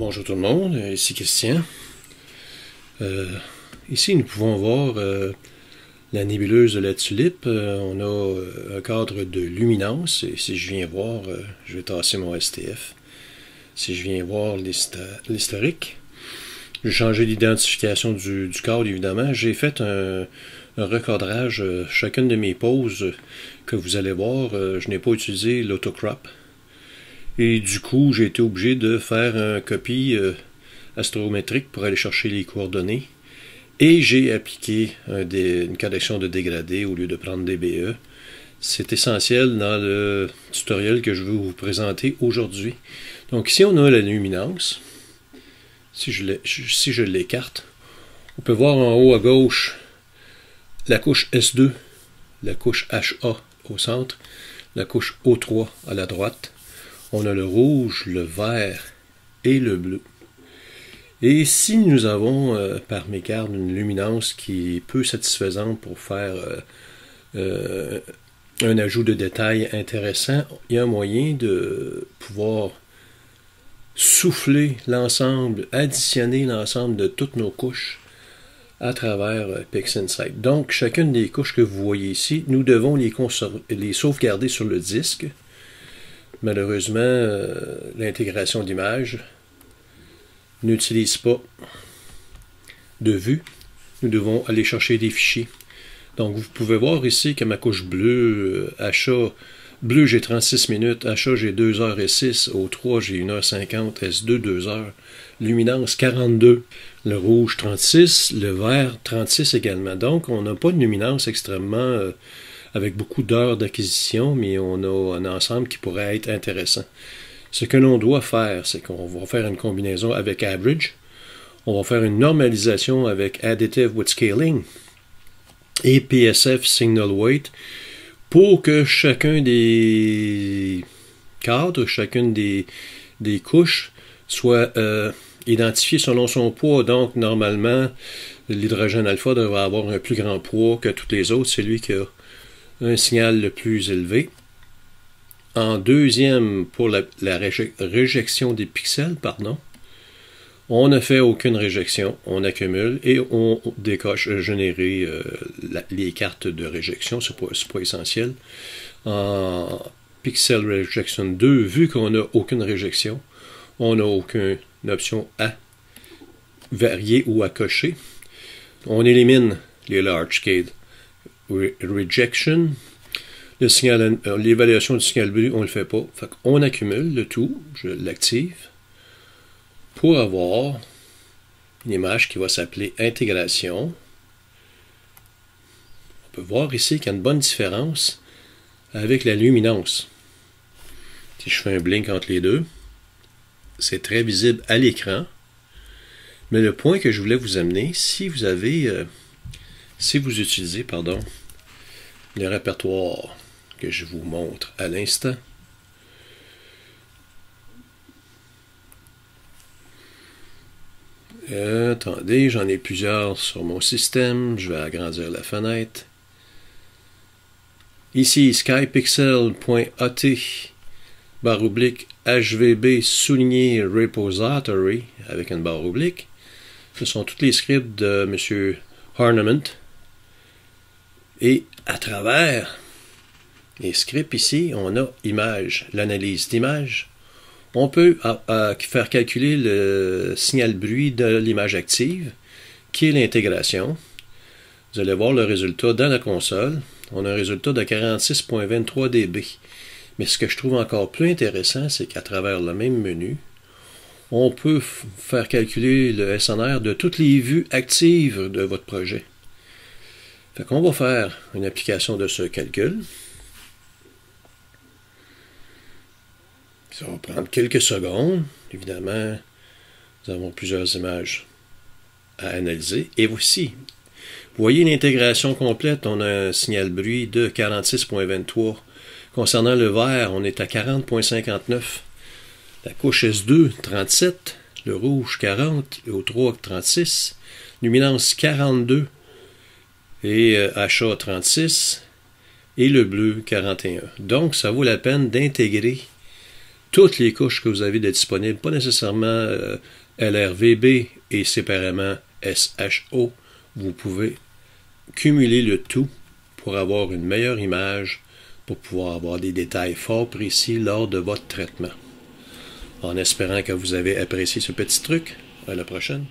Bonjour tout le monde, ici Christian. Ici nous pouvons voir la nébuleuse de la Tulipe. On a un cadre de luminance et si je viens voir, je vais tasser mon STF. Si je viens voir l'historique, j'ai changé l'identification du cadre évidemment. J'ai fait un recadrage, chacune de mes poses que vous allez voir, je n'ai pas utilisé l'autocrop. Et du coup, j'ai été obligé de faire une copie astrométrique pour aller chercher les coordonnées. Et j'ai appliqué une correction de dégradé au lieu de prendre DBE. C'est essentiel dans le tutoriel que je vais vous présenter aujourd'hui. Donc ici, on a la luminance. Si je l'écarte, on peut voir en haut à gauche la couche S2, la couche HA au centre, la couche O3 à la droite. On a le rouge, le vert et le bleu. Et si nous avons par mégarde une luminance qui est peu satisfaisante pour faire un ajout de détails intéressant, il y a un moyen de pouvoir souffler l'ensemble, additionner l'ensemble de toutes nos couches à travers PixInsight. Donc, chacune des couches que vous voyez ici, nous devons les sauvegarder sur le disque. Malheureusement, l'intégration d'image n'utilise pas de vue. Nous devons aller chercher des fichiers. Donc, vous pouvez voir ici que ma couche bleue, achat bleu, j'ai 36 minutes, achat, j'ai 2h06, O3, j'ai 1h50, S2, 2h, luminance 42, le rouge 36, le vert 36 également. Donc, on n'a pas de luminance extrêmement avec beaucoup d'heures d'acquisition, mais on a un ensemble qui pourrait être intéressant. Ce que l'on doit faire, c'est qu'on va faire une combinaison avec Average, on va faire une normalisation avec Additive with Scaling et PSF Signal Weight pour que chacun des cadres, chacune des couches soit identifié selon son poids. Donc, normalement, l'hydrogène alpha devrait avoir un plus grand poids que tous les autres, c'est lui qui a un signal le plus élevé. En deuxième, pour la réjection des pixels, on ne fait aucune réjection, on accumule et on décoche générer les cartes de réjection, c'est pas essentiel. En Pixel Rejection 2, vu qu'on n'a aucune réjection, on n'a aucune option à varier ou à cocher. On élimine les large scale rejection. L'évaluation du signal bleu, on ne le fait pas. Fait qu'on accumule le tout, je l'active, pour avoir une image qui va s'appeler intégration. On peut voir ici qu'il y a une bonne différence avec la luminance. Si je fais un blink entre les deux, c'est très visible à l'écran. Mais le point que je voulais vous amener, si vous utilisez, le répertoire que je vous montre à l'instant, attendez, j'en ai plusieurs sur mon système, je vais agrandir la fenêtre. Ici, skypixel.at barre oblique HVB souligné repository avec une barre oblique. Ce sont tous les scripts de M. Harnament. Et à travers les scripts ici, on a image, l'analyse d'image. On peut faire calculer le signal bruit de l'image active, qui est l'intégration. Vous allez voir le résultat dans la console. On a un résultat de 46.23 dB. Mais ce que je trouve encore plus intéressant, c'est qu'à travers le même menu, on peut faire calculer le SNR de toutes les vues actives de votre projet. Fait qu'on va faire une application de ce calcul. Ça va prendre quelques secondes. Évidemment, nous avons plusieurs images à analyser. Et voici, vous voyez l'intégration complète. On a un signal bruit de 46.23. Concernant le vert, on est à 40.59. La couche S2, 37. Le rouge, 40. Le O3, 36. Luminance, 42. Et HA, 36. Et le bleu, 41. Donc, ça vaut la peine d'intégrer toutes les couches que vous avez de disponibles, pas nécessairement LRVB et séparément SHO. Vous pouvez cumuler le tout pour avoir une meilleure image, pour pouvoir avoir des détails fort précis lors de votre traitement. En espérant que vous avez apprécié ce petit truc. À la prochaine.